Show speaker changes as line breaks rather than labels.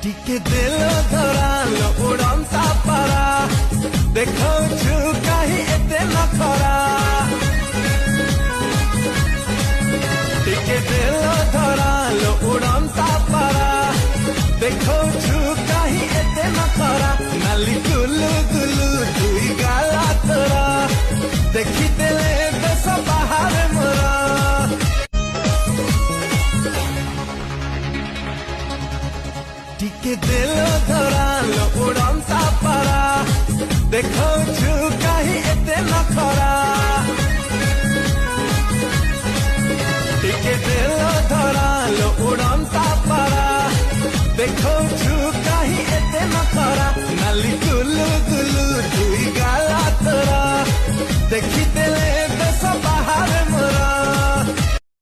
ଟିକେ ଦେଲ ଧରାଲ ଉଡ଼ନ୍ତା ପାରା ଦେଖଉଛୁ କାହିଁ ଏତେ ନଖରା ଟିକେ ଦେଲ ଧରାଲ ଉଡ଼ନ୍ତା ପାରା ଦେଖ